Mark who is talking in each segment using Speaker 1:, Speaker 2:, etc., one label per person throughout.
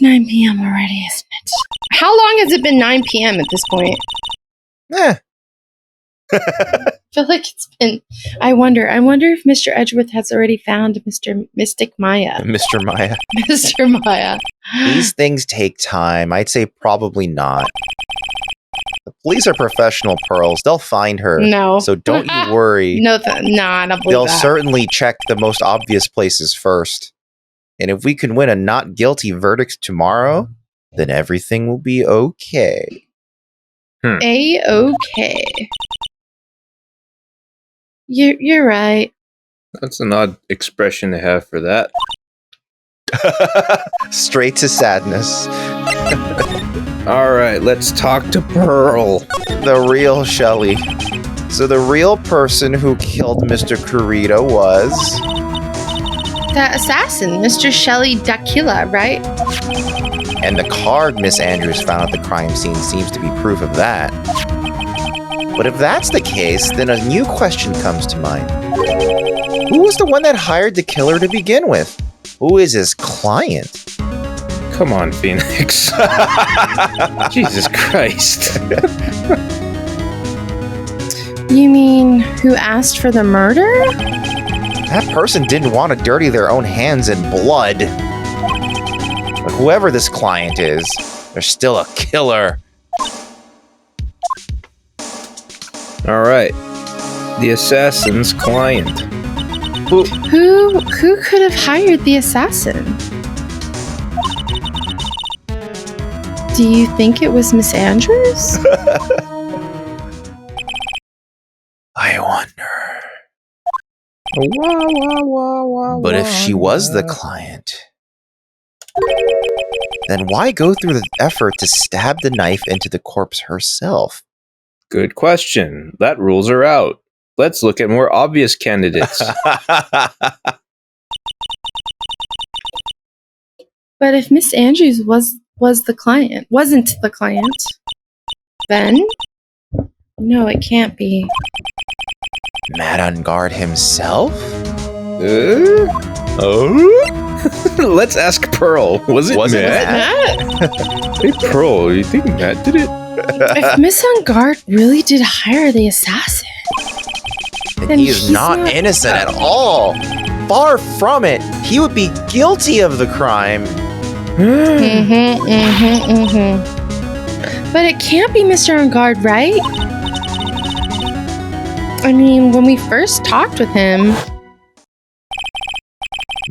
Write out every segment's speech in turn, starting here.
Speaker 1: 9 p.m. already, isn't it? How long has it been 9 p.m. at this point?
Speaker 2: Eh.
Speaker 1: I feel like it's been... I wonder if Mr. Edgeworth has already found Mr. Mystic Maya.
Speaker 2: Mr. Maya.
Speaker 1: Mr. Maya.
Speaker 2: These things take time. I'd say probably not. The police are professional, Pearls. They'll find her.
Speaker 1: No.
Speaker 2: So don't you worry.
Speaker 1: No, I don't believe
Speaker 2: They'll
Speaker 1: that.
Speaker 2: certainly check the most obvious places first. And if we can win a not guilty verdict tomorrow, then everything will be okay.
Speaker 1: A-okay. You're right.
Speaker 3: That's an odd expression to have for that.
Speaker 2: Straight to sadness.
Speaker 3: All right, let's talk to Pearl.
Speaker 2: The real Shelly. So the real person who killed Mr. Kurita was...
Speaker 1: The assassin, Mr. Shelly de Killer, right?
Speaker 2: And the card Miss Andrews found at the crime scene seems to be proof of that. But if that's the case, then a new question comes to mind. Who was the one that hired the killer to begin with? Who is his client?
Speaker 3: Come on, Phoenix. Jesus Christ.
Speaker 1: You mean who asked for the murder?
Speaker 2: That person didn't want to dirty their own hands in blood. But whoever this client is, they're still a killer.
Speaker 3: All right. The assassin's client.
Speaker 1: Who could have hired the assassin? Do you think it was Miss Andrews?
Speaker 2: I wonder. But if she was the client, then why go through the effort to stab the knife into the corpse herself?
Speaker 3: Good question. That rules her out. Let's look at more obvious candidates.
Speaker 1: But if Miss Andrews wasn't the client, then no, it can't be.
Speaker 2: Matt on guard himself?
Speaker 3: Let's ask Pearl. Was it Matt? Hey, Pearl, you think Matt did it?
Speaker 1: If Miss On Guard really did hire the assassin,
Speaker 2: then he is not innocent at all. Far from it. He would be guilty of the crime.
Speaker 1: But it can't be Mr. On Guard, right? I mean, when we first talked with him...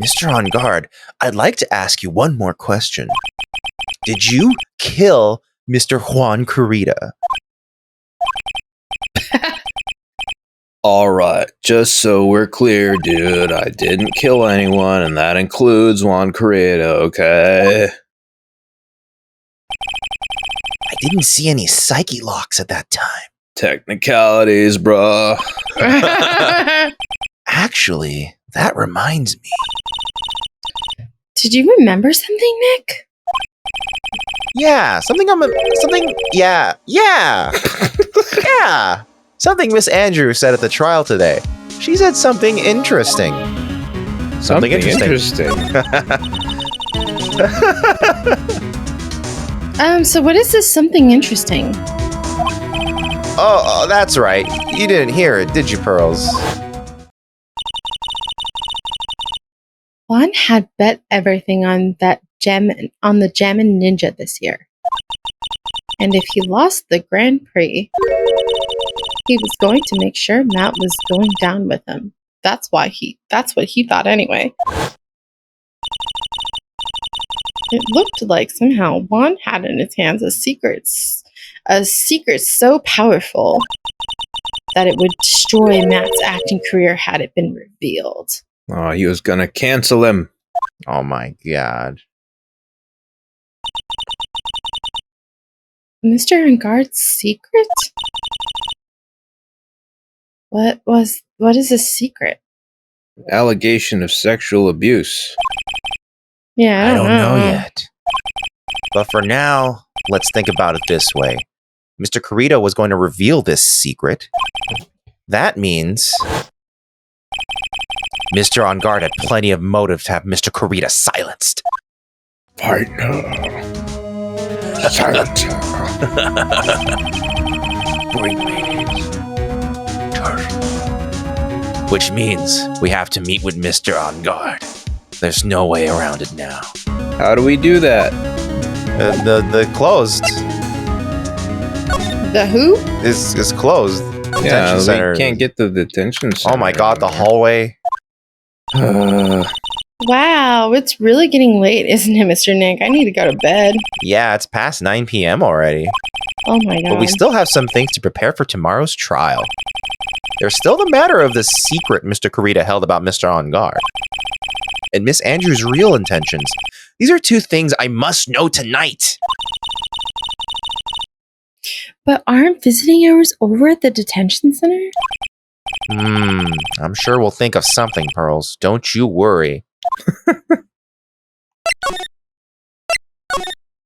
Speaker 2: Mr. On Guard, I'd like to ask you one more question. Did you kill Mr. Juan Kurita?
Speaker 3: All right, just so we're clear, dude, I didn't kill anyone, and that includes Juan Kurita, okay?
Speaker 2: I didn't see any Psyche-Locks at that time.
Speaker 3: Technicalities, bruh.
Speaker 2: Actually, that reminds me.
Speaker 1: Did you remember something, Nick?
Speaker 2: Yeah, yeah. Yeah. Something Miss Andrews said at the trial today. She said something interesting. Something interesting.
Speaker 1: So what is this something interesting?
Speaker 2: Oh, that's right. You didn't hear it, did you, Pearls?
Speaker 1: Juan had bet everything on the gem and ninja this year. And if he lost the Grand Prix, he was going to make sure Matt was going down with him. That's what he thought anyway. It looked like somehow Juan had in his hands a secret so powerful that it would destroy Matt's acting career had it been revealed.
Speaker 3: Oh, he was gonna cancel him.
Speaker 2: Oh my god.
Speaker 1: Mr. Engard's secret? What is a secret?
Speaker 3: Allegation of sexual abuse.
Speaker 1: Yeah,
Speaker 2: I don't know yet. But for now, let's think about it this way. Mr. Kurita was going to reveal this secret. That means Mr. On Guard had plenty of motive to have Mr. Kurita silenced.
Speaker 3: Partner. Silencer.
Speaker 2: Bring me turtle. Which means we have to meet with Mr. On Guard. There's no way around it now.
Speaker 3: How do we do that?
Speaker 2: The closed
Speaker 1: The who?
Speaker 2: is closed.
Speaker 3: Yeah,
Speaker 2: Detention
Speaker 3: we
Speaker 2: center.
Speaker 3: can't get the detention center.
Speaker 2: Oh my god, the hallway.
Speaker 1: Wow, it's really getting late, isn't it, Mr. Nick? I need to go to bed.
Speaker 2: Yeah, it's past 9 p.m. already.
Speaker 1: Oh my god.
Speaker 2: But we still have some things to prepare for tomorrow's trial. There's still the matter of the secret Mr. Kurita held about Mr. On Guard. And Miss Andrews' real intentions. These are two things I must know tonight.
Speaker 1: But aren't visiting hours over at the detention center?
Speaker 2: I'm sure we'll think of something, Pearls. Don't you worry.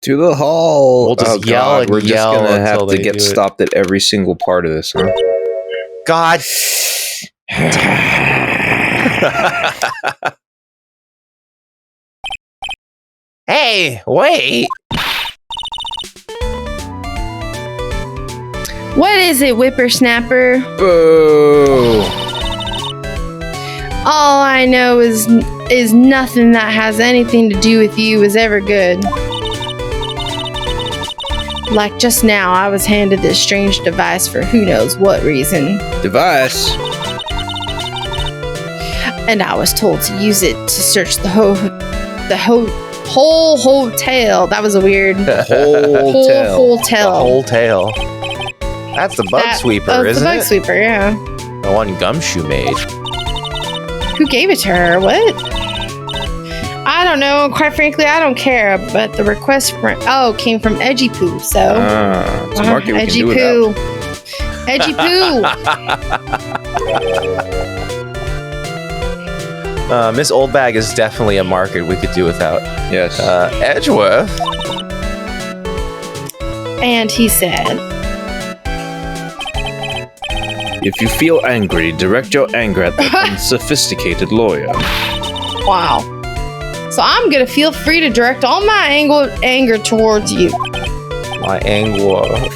Speaker 3: To the hall.
Speaker 2: We'll just yell and
Speaker 3: We're just
Speaker 2: yell
Speaker 3: gonna have
Speaker 2: until
Speaker 3: to
Speaker 2: they
Speaker 3: get
Speaker 2: do it.
Speaker 3: stopped at every single part of this, huh?
Speaker 2: God. Hey, wait.
Speaker 1: What is it, Whippersnapper?
Speaker 3: Boo!
Speaker 1: All I know is nothing that has anything to do with you is ever good. Like just now, I was handed this strange device for who knows what reason.
Speaker 3: Device.
Speaker 1: And I was told to use it to search the whole hotel. That was a weird
Speaker 3: Whole tail.
Speaker 1: hotel.
Speaker 2: The whole tail. That's the bug sweeper,
Speaker 1: oh, it's
Speaker 2: isn't
Speaker 1: the bug
Speaker 2: it?
Speaker 1: sweeper, yeah.
Speaker 2: The one Gumshoe made.
Speaker 1: Who gave it to her? What? I don't know. Quite frankly, I don't care. But the request came from Edgy Poo. So
Speaker 3: It's a market we can
Speaker 1: Edgy
Speaker 3: do
Speaker 1: Poo.
Speaker 3: without.
Speaker 1: Edgy Poo.
Speaker 2: Miss Oldbag is definitely a market we could do without.
Speaker 3: Yes.
Speaker 2: Edgeworth.
Speaker 1: And he said,
Speaker 3: If you feel angry, direct your anger at that unsophisticated lawyer.
Speaker 1: wow. So I'm going to feel free to direct all my anger towards you.
Speaker 2: My Edgeworth.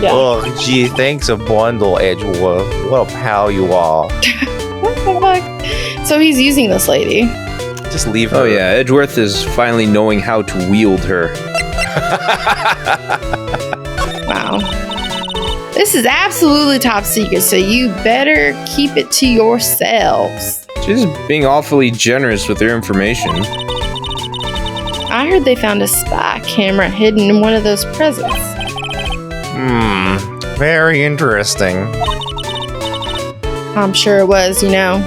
Speaker 1: Yeah.
Speaker 2: Oh, gee, thanks a bundle, Edgeworth. What a pal you are.
Speaker 1: What the fuck? So he's using this lady.
Speaker 2: Just leave her.
Speaker 3: Oh yeah, Edgeworth is finally knowing how to wield her.
Speaker 1: Wow. This is absolutely top secret, so you better keep it to yourselves.
Speaker 3: She's being awfully generous with her information.
Speaker 1: I heard they found a spy camera hidden in one of those presents.
Speaker 2: Very interesting.
Speaker 1: I'm sure it was, you know.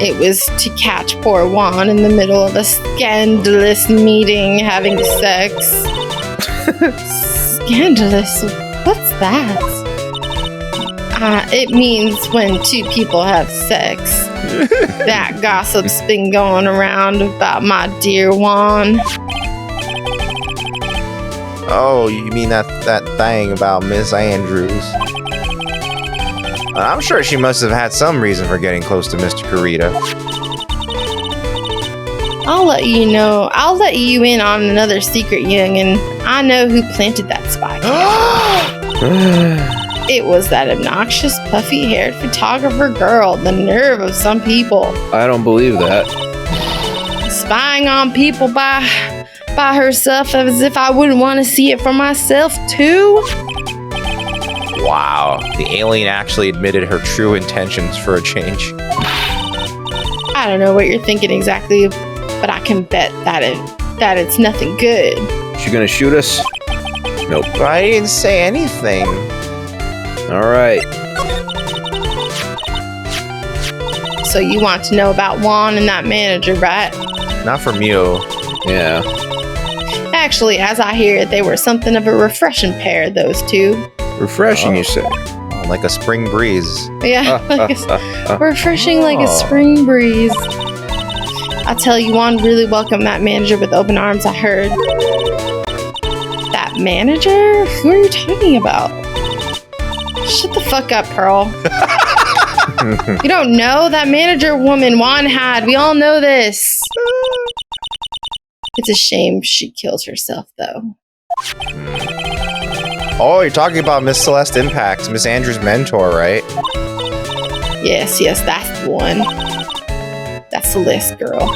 Speaker 1: It was to catch poor Juan in the middle of a scandalous meeting having sex. Scandalous? What's that? It means when two people have sex. That gossip's been going around about my dear Juan.
Speaker 2: Oh, you mean that thing about Miss Andrews? I'm sure she must have had some reason for getting close to Mr. Kurita.
Speaker 1: I'll let you know. I'll let you in on another secret, youngin'. I know who planted that spy camera. It was that obnoxious, puffy-haired photographer girl. The nerve of some people.
Speaker 3: I don't believe that.
Speaker 1: Spying on people by herself as if I wouldn't want to see it for myself, too.
Speaker 2: Wow, the alien actually admitted her true intentions for a change.
Speaker 1: I don't know what you're thinking exactly, but I can bet that it's nothing good.
Speaker 3: She gonna shoot us? Nope.
Speaker 2: But I didn't say anything.
Speaker 3: Alright.
Speaker 1: So you want to know about Juan and that manager, right?
Speaker 2: Not from you.
Speaker 3: Yeah.
Speaker 1: Actually, as I hear it, they were something of a refreshing pair, those two.
Speaker 3: Refreshing, you say?
Speaker 2: Oh, like a spring breeze.
Speaker 1: Yeah, refreshing like a spring breeze. I tell you, Juan really welcomed that manager with open arms, I heard. That manager? Who are you talking about? Shut the fuck up, Pearl. You don't know that manager woman Juan had. We all know this. It's a shame she kills herself, though.
Speaker 2: Oh, you're talking about Miss Celeste Impact, Miss Andrews' mentor, right?
Speaker 1: Yes, that's the one. That's Celeste girl.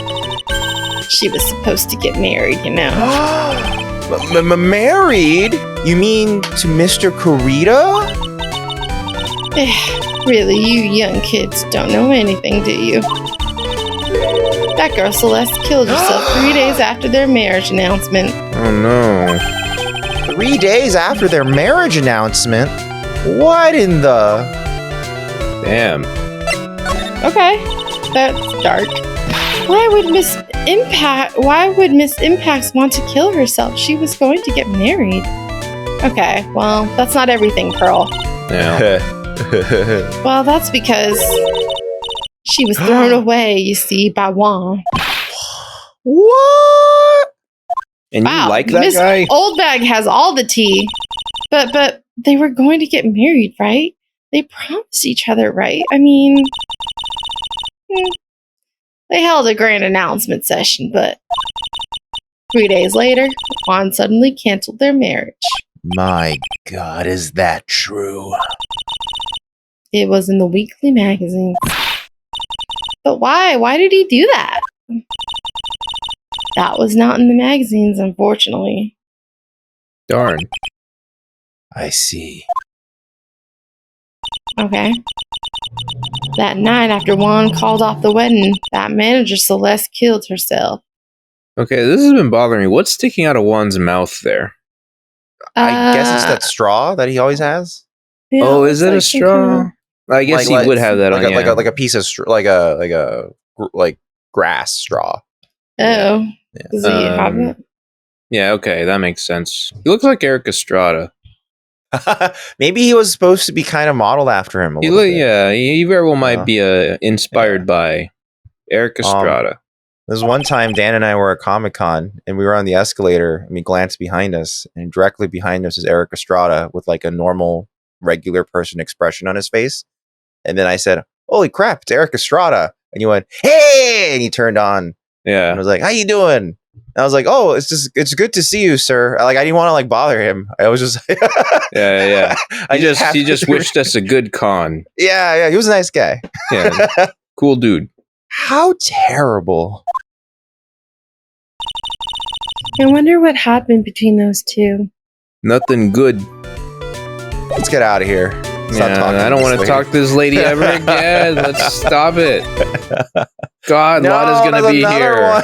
Speaker 1: She was supposed to get married, you know.
Speaker 2: Married? You mean to Mr. Kurita?
Speaker 1: Really, you young kids don't know anything, do you? That girl Celeste killed herself 3 days after their marriage announcement.
Speaker 3: Oh no.
Speaker 2: 3 days after their marriage announcement? What in the...
Speaker 3: Damn.
Speaker 1: Okay, that's dark. Why would Miss Impact want to kill herself? She was going to get married. Okay, well, that's not everything, Pearl.
Speaker 3: Yeah.
Speaker 1: Well, that's because she was thrown away, you see, by Juan.
Speaker 2: What?
Speaker 3: And
Speaker 1: Wow,
Speaker 3: you like that
Speaker 1: Miss
Speaker 3: guy?
Speaker 1: Oldbag has all the tea. But they were going to get married, right? They promised each other, right? I mean, they held a grand announcement session, but 3 days later, Juan suddenly canceled their marriage.
Speaker 2: My God, is that true?
Speaker 1: It was in the weekly magazines. But why? Why did he do that? That was not in the magazines, unfortunately.
Speaker 3: Darn.
Speaker 2: I see.
Speaker 1: Okay. That night after Juan called off the wedding, that manager Celeste killed herself.
Speaker 3: Okay, this has been bothering me. What's sticking out of Juan's mouth there?
Speaker 2: I guess it's that straw that he always has.
Speaker 1: Yeah,
Speaker 3: Oh,
Speaker 1: it
Speaker 3: is
Speaker 1: looks
Speaker 3: it a
Speaker 1: like
Speaker 3: straw? I guess he would have that
Speaker 2: like
Speaker 3: on.
Speaker 2: like a piece of like grass straw.
Speaker 1: Oh, does he have it?
Speaker 3: Yeah, okay, that makes sense. He looks like Eric Estrada.
Speaker 2: Maybe he was supposed to be kind of modeled after him.
Speaker 3: Yeah, he very well might be inspired by Eric Estrada.
Speaker 2: There's one time Dan and I were at Comic-Con and we were on the escalator and we glanced behind us and directly behind us is Eric Estrada with like a normal, regular person expression on his face. And then I said, "Holy crap, it's Eric Estrada." And you went, "Hey!" And he turned on.
Speaker 3: Yeah.
Speaker 2: And I was like, "How you doing?" And I was like, "Oh, it's good to see you, sir." Like I didn't want to like bother him. I was just
Speaker 3: yeah. He just wished us a good con.
Speaker 2: Yeah, he was a nice guy.
Speaker 3: Yeah. Cool dude.
Speaker 2: How terrible.
Speaker 1: I wonder what happened between those two.
Speaker 3: Nothing good.
Speaker 2: Let's get out of here.
Speaker 3: I don't want to talk to this lady ever again. Let's stop it. God,
Speaker 2: No,
Speaker 3: Lotta's going to be here.
Speaker 2: One.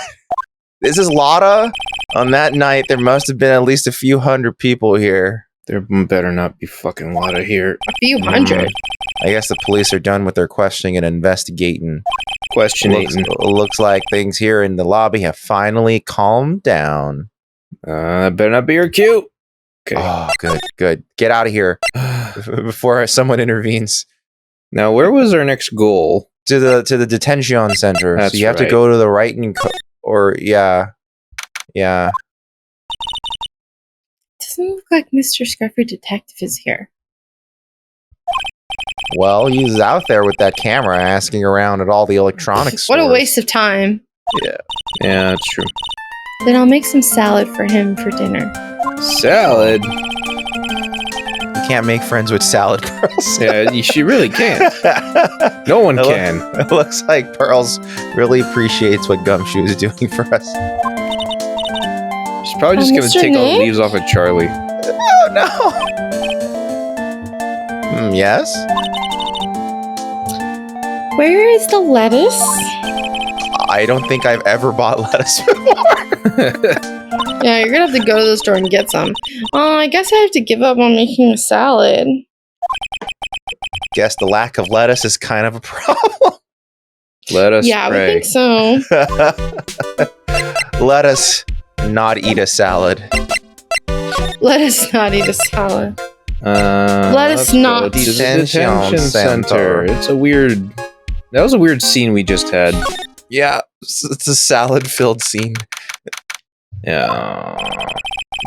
Speaker 2: This is Lotta. On that night, there must have been at least a few hundred people here.
Speaker 3: There better not be fucking Lotta here.
Speaker 1: A few hundred.
Speaker 2: I guess the police are done with their questioning and investigating. Looks like things here in the lobby have finally calmed down.
Speaker 3: Better not be her cue. Okay.
Speaker 2: Oh, good. Get out of here before someone intervenes.
Speaker 3: Now, where was our next goal?
Speaker 2: To the detention center.
Speaker 3: That's
Speaker 2: so you have
Speaker 3: right.
Speaker 2: to go to the right and yeah.
Speaker 1: Doesn't look like Mr. Scruffy Detective is here.
Speaker 2: Well, he's out there with that camera asking around at all the electronics
Speaker 1: What
Speaker 2: stores.
Speaker 1: a waste of time.
Speaker 2: Yeah,
Speaker 3: that's true.
Speaker 1: Then I'll make some salad for him for dinner.
Speaker 3: Salad?
Speaker 2: You can't make friends with salad, Pearls.
Speaker 3: Yeah, she really can't. No one can.
Speaker 2: It looks like Pearls really appreciates what Gumshoe is doing for us.
Speaker 3: She's probably just going to take all the leaves off of Charlie.
Speaker 2: Oh, no. Yes?
Speaker 1: Where is the lettuce?
Speaker 2: I don't think I've ever bought lettuce before.
Speaker 1: Yeah, you're gonna have to go to the store and get some. I guess I have to give up on making a salad.
Speaker 2: Guess the lack of lettuce is kind of a problem.
Speaker 3: Let us
Speaker 1: Yeah,
Speaker 3: pray.
Speaker 1: I would think so.
Speaker 2: Let us not eat a salad.
Speaker 1: Let us not eat a salad.
Speaker 3: Let
Speaker 1: us not-
Speaker 3: go to the
Speaker 2: Detention center.
Speaker 3: It's a weird... That was a weird scene we just had.
Speaker 2: Yeah, it's a salad-filled scene.
Speaker 3: Yeah.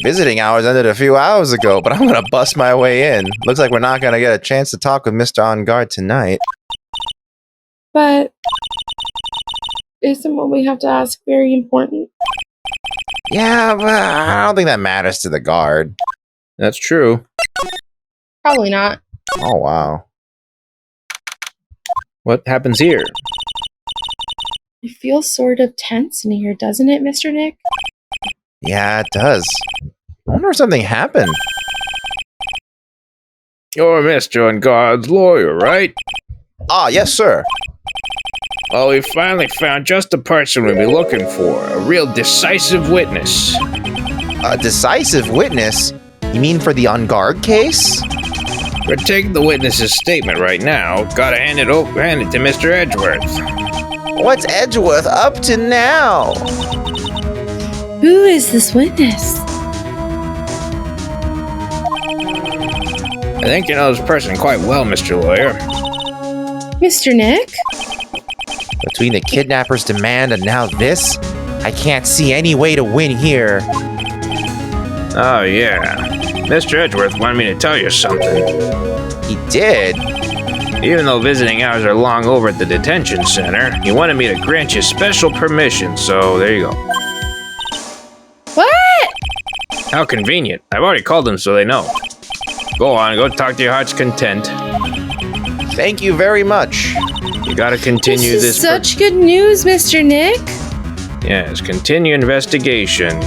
Speaker 2: Visiting hours ended a few hours ago, but I'm gonna bust my way in. Looks like we're not gonna get a chance to talk with Mr. On Guard tonight.
Speaker 1: But isn't what we have to ask very important?
Speaker 2: Yeah, but I don't think that matters to the guard.
Speaker 3: That's true.
Speaker 1: Probably not.
Speaker 2: Oh, wow.
Speaker 3: What happens here?
Speaker 1: It feels sort of tense in here, doesn't it, Mr. Nick?
Speaker 2: Yeah, it does. I wonder if something happened.
Speaker 3: You're Mr. On Guard's lawyer, right?
Speaker 2: Ah, yes, sir.
Speaker 3: Well, we finally found just the person we've been looking for. A real decisive witness.
Speaker 2: A decisive witness? You mean for the on guard case?
Speaker 3: We're taking the witness's statement right now. Gotta hand it to Mr. Edgeworth.
Speaker 2: What's Edgeworth up to now?
Speaker 1: Who is this witness?
Speaker 3: I think you know this person quite well, Mr. Lawyer.
Speaker 1: Mr. Nick?
Speaker 2: Between the kidnapper's demand and now this, I can't see any way to win here.
Speaker 3: Oh, yeah. Mr. Edgeworth wanted me to tell you something.
Speaker 2: He did?
Speaker 3: Even though visiting hours are long over at the detention center, he wanted me to grant you special permission, so there you go.
Speaker 1: What?
Speaker 3: How convenient. I've already called them so they know. Go on, go talk to your heart's content.
Speaker 2: Thank you very much.
Speaker 3: You gotta continue
Speaker 1: This is such good news, Mr. Nick.
Speaker 3: Yes, continue investigation.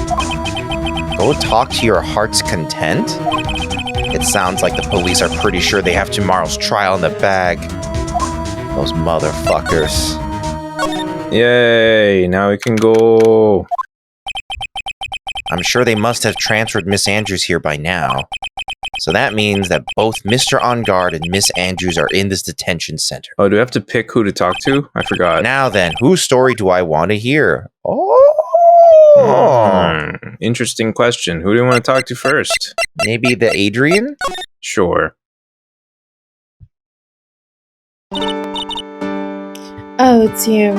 Speaker 2: Go talk to your heart's content? It sounds like the police are pretty sure they have tomorrow's trial in the bag. Those motherfuckers.
Speaker 3: Yay, now we can go.
Speaker 2: I'm sure they must have transferred Miss Andrews here by now. So that means that both Mr. On Guard and Miss Andrews are in this detention center.
Speaker 3: Oh, do we have to pick who to talk to? I forgot.
Speaker 2: Now then, whose story do I want to hear?
Speaker 3: Interesting question. Who do you want to talk to first?
Speaker 2: Maybe the Adrian?
Speaker 3: Sure.
Speaker 1: Oh, it's you.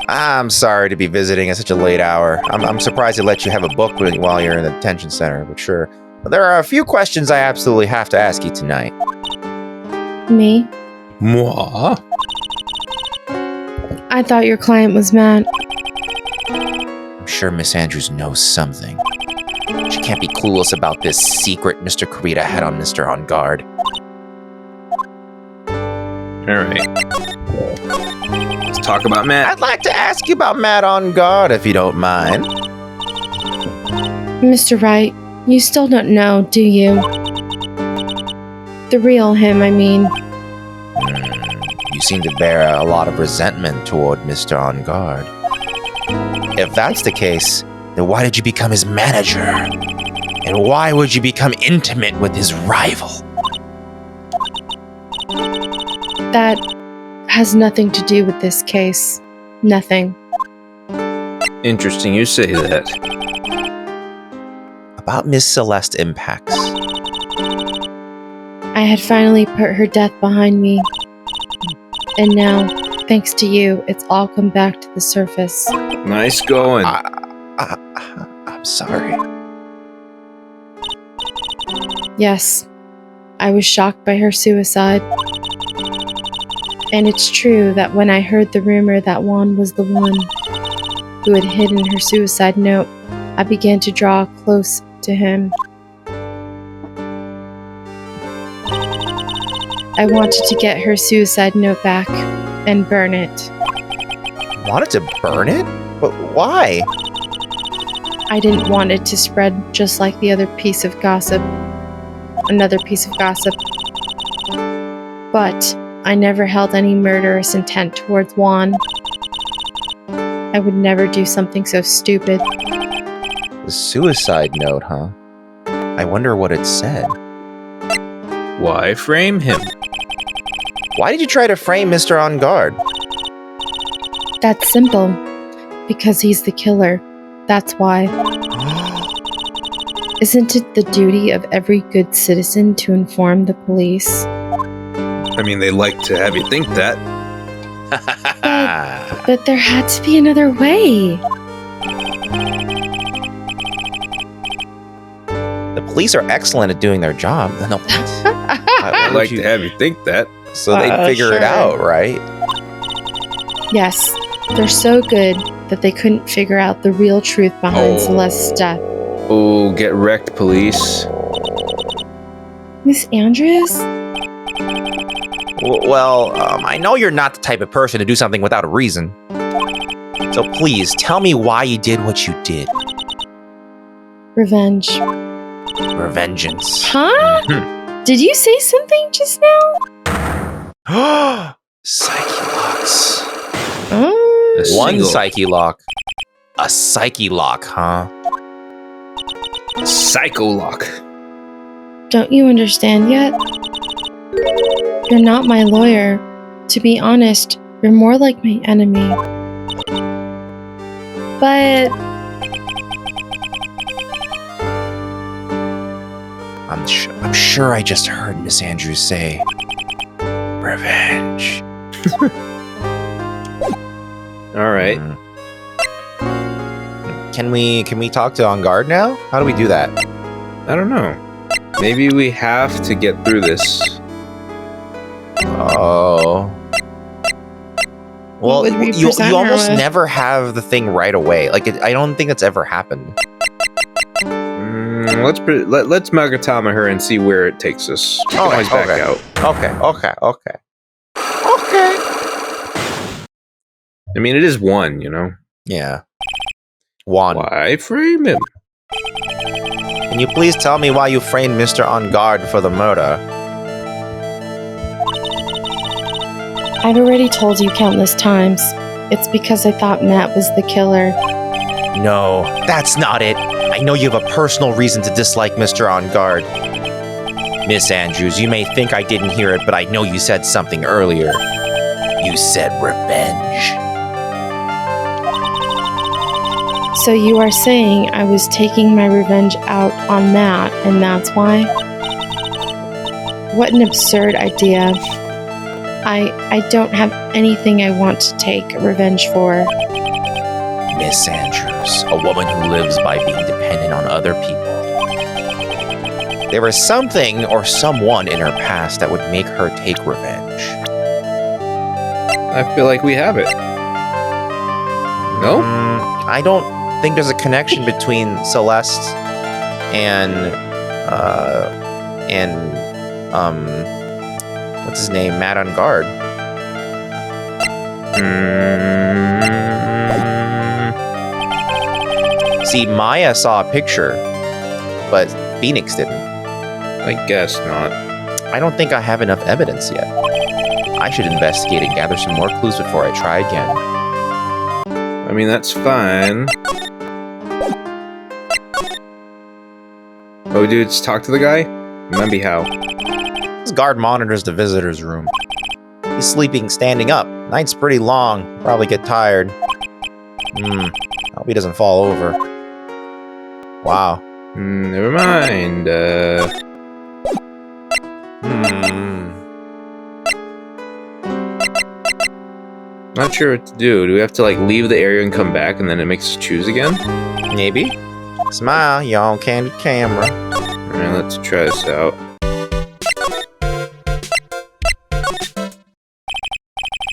Speaker 2: I'm sorry to be visiting at such a late hour. I'm surprised they let you have a book while you're in the detention center, but sure. There are a few questions I absolutely have to ask you tonight.
Speaker 1: Me?
Speaker 3: Moi?
Speaker 1: I thought your client was Matt.
Speaker 2: I'm sure Miss Andrews knows something. She can't be clueless about this secret Mr. Kurita had on Mr. On Guard.
Speaker 3: Alright. Let's talk about Matt.
Speaker 2: I'd like to ask you about Matt On Guard, if you don't mind.
Speaker 1: Mr. Wright, you still don't know, do you? The real him, I mean.
Speaker 2: You seem to bear a lot of resentment toward Mr. On Guard. If that's the case, then why did you become his manager? And why would you become intimate with his rival?
Speaker 1: That has nothing to do with this case. Nothing.
Speaker 3: Interesting you say that.
Speaker 2: About Miss Celeste Impacts.
Speaker 1: I had finally put her death behind me. And now, thanks to you, it's all come back to the surface.
Speaker 3: Nice going.
Speaker 2: I'm sorry.
Speaker 1: Yes, I was shocked by her suicide. And it's true that when I heard the rumor that Juan was the one who had hidden her suicide note, I began to draw close to him. I wanted to get her suicide note back and burn it.
Speaker 2: Wanted to burn it? But why?
Speaker 1: I didn't want it to spread just like the other piece of gossip. Another piece of gossip. But I never held any murderous intent towards Juan. I would never do something so stupid.
Speaker 2: The suicide note, huh? I wonder what it said.
Speaker 3: Why frame him?
Speaker 2: Why did you try to frame Mr. On Guard?
Speaker 1: That's simple. Because he's the killer. That's why. Isn't it the duty of every good citizen to inform the police?
Speaker 3: I mean, they like to have you think that.
Speaker 1: But there had to be another way.
Speaker 2: The police are excellent at doing their job. No,
Speaker 3: I like to have you think that.
Speaker 2: So they'd figure it
Speaker 1: sure.
Speaker 2: out, right?
Speaker 1: Yes, they're so good that they couldn't figure out the real truth behind Celeste's death.
Speaker 3: Oh, get wrecked, police.
Speaker 1: Miss Andrews?
Speaker 2: Well, I know you're not the type of person to do something without a reason. So please, tell me why you did what you did.
Speaker 1: Revenge.
Speaker 2: Revengeance.
Speaker 1: Huh? Did you say something just now?
Speaker 2: Psyche-Locks.
Speaker 3: One
Speaker 2: Psyche-Lock. A Psyche-Lock, huh?
Speaker 3: Psycho-Lock.
Speaker 1: Don't you understand yet? You're not my lawyer. To be honest, you're more like my enemy. But
Speaker 2: I'm sure I just heard Miss Andrews say, revenge.
Speaker 3: All right.
Speaker 2: Can we talk to On Guard now? How do we do that?
Speaker 3: I don't know. Maybe we have to get through this.
Speaker 2: Oh. Well, you almost never have the thing right away. Like, I don't think that's ever happened.
Speaker 3: Let's Magatama her and see where it takes us.
Speaker 2: Okay,
Speaker 3: back out.
Speaker 2: Okay.
Speaker 3: I mean, it is one, you know?
Speaker 2: Yeah. One.
Speaker 3: Why frame him?
Speaker 2: Can you please tell me why you framed Mr. On Guard for the murder?
Speaker 1: I've already told you countless times. It's because I thought Matt was the killer.
Speaker 2: No, that's not it. I know you have a personal reason to dislike Mr. On Guard. Miss Andrews, you may think I didn't hear it, but I know you said something earlier. You said revenge.
Speaker 1: So you are saying I was taking my revenge out on Matt, and that's why? What an absurd idea. I don't have anything I want to take revenge for.
Speaker 2: Miss Andrews, a woman who lives by being dependent on other people. There is something or someone in her past that would make her take revenge.
Speaker 3: I feel like we have it. No?
Speaker 2: I don't think there's a connection between Celeste and what's his name? Matt On Guard. See, Maya saw a picture, but Phoenix didn't.
Speaker 3: I guess not.
Speaker 2: I don't think I have enough evidence yet. I should investigate and gather some more clues before I try again.
Speaker 3: I mean, that's fine. Oh, dude, just talk to the guy? Maybe how?
Speaker 2: This guard monitors the visitor's room. He's sleeping standing up. Night's pretty long. Probably get tired. Hope he doesn't fall over. Wow.
Speaker 3: Never mind. Not sure what to do. Do we have to, like, leave the area and come back and then it makes us choose again?
Speaker 2: Maybe. Smile, y'all, candid camera.
Speaker 3: Alright, let's try this out.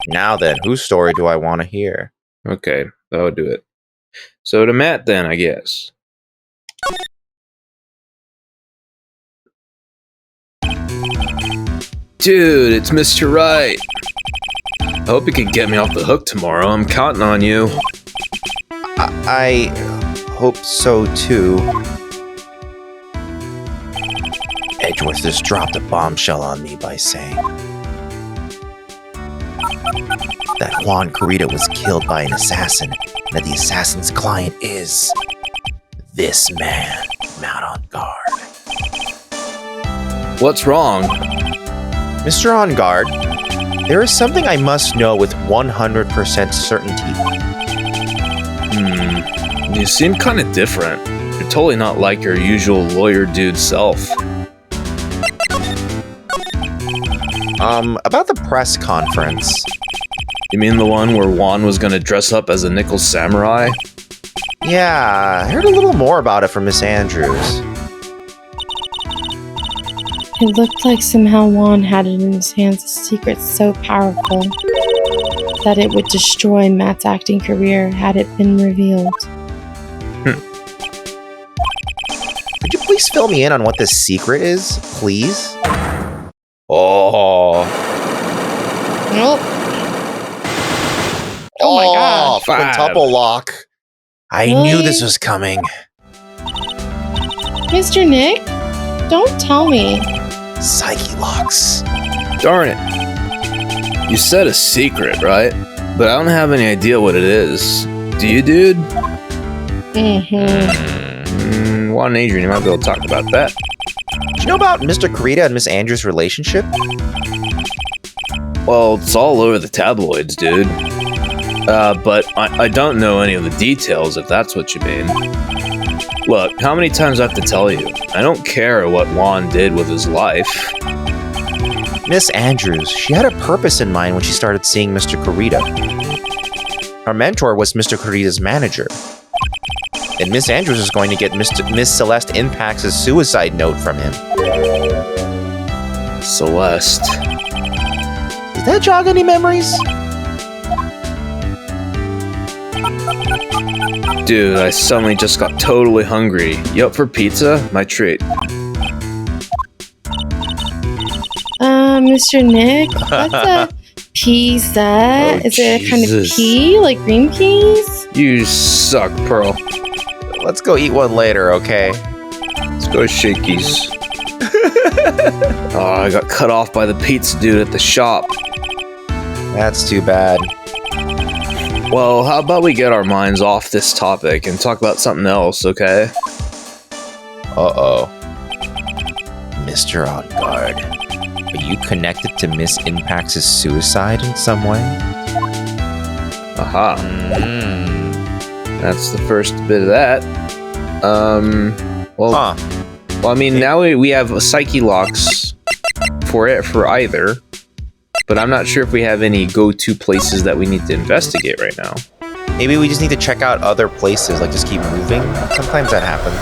Speaker 2: Now then, whose story do I want to hear?
Speaker 3: Okay, that would do it. So to Matt then, I guess. Dude, it's Mr. Wright. I hope you can get me off the hook tomorrow. I'm counting on you.
Speaker 2: I hope so too. Edgeworth just dropped a bombshell on me by saying that Juan Corrida was killed by an assassin, and that the assassin's client is this man, Matt On Guard.
Speaker 3: What's wrong?
Speaker 2: Mr. On Guard, there is something I must know with 100% certainty.
Speaker 3: You seem kind of different. You're totally not like your usual lawyer dude self.
Speaker 2: About the press conference.
Speaker 3: You mean the one where Juan was gonna dress up as a nickel samurai?
Speaker 2: Yeah, I heard a little more about it from Miss Andrews.
Speaker 1: It looked like somehow Juan had it in his hands, a secret so powerful. that it would destroy Matt's acting career had it been revealed.
Speaker 2: Could you please fill me in on what this secret is, please?
Speaker 3: Oh,
Speaker 1: Nope. Oh my god.
Speaker 2: Quintuple lock. I knew this was coming.
Speaker 1: Mr. Nick, don't tell me.
Speaker 2: Psyche-Locks.
Speaker 3: darn it. You said a secret, right? But I don't have any idea what it is. Do you, dude? Juan and Adrian, you might be able to talk about that.
Speaker 2: Do you know about Mr. Kurita and Miss Andrews' relationship?
Speaker 3: Well, it's all over the tabloids, dude. But I don't know any of the details, if that's what you mean. Look, how many times do I have to tell you? I don't care what Juan did with his life.
Speaker 2: Miss Andrews, she had a purpose in mind when she started seeing Mr. Kurita. Her mentor was Mr. Kurita's manager. And Miss Andrews is going to get Miss Celeste Impacts' suicide note from him.
Speaker 3: Celeste.
Speaker 2: Does that jog any memories?
Speaker 3: Dude, I suddenly just got totally hungry. You up for pizza? My treat.
Speaker 1: Mr. Nick, what's a pizza?
Speaker 3: Oh,
Speaker 1: Is it a kind of
Speaker 3: Jesus.
Speaker 1: pea, like green peas?
Speaker 3: You suck, Pearl.
Speaker 2: Let's go eat one later, okay?
Speaker 3: Let's go Shakey's. Oh, I got cut off by the pizza dude at the shop.
Speaker 2: That's too bad.
Speaker 3: Well, how about we get our minds off this topic and talk about something else, okay?
Speaker 2: Uh-oh. Mr. On Guard. Are you connected to Miss Impacts' suicide in some way?
Speaker 3: Aha. That's the first bit of that. Well, I mean, now we have Psyche-Locks for either, but I'm not sure if we have any go-to places that we need to investigate right now.
Speaker 2: Maybe we just need to check out other places, like just keep moving. Sometimes that happens.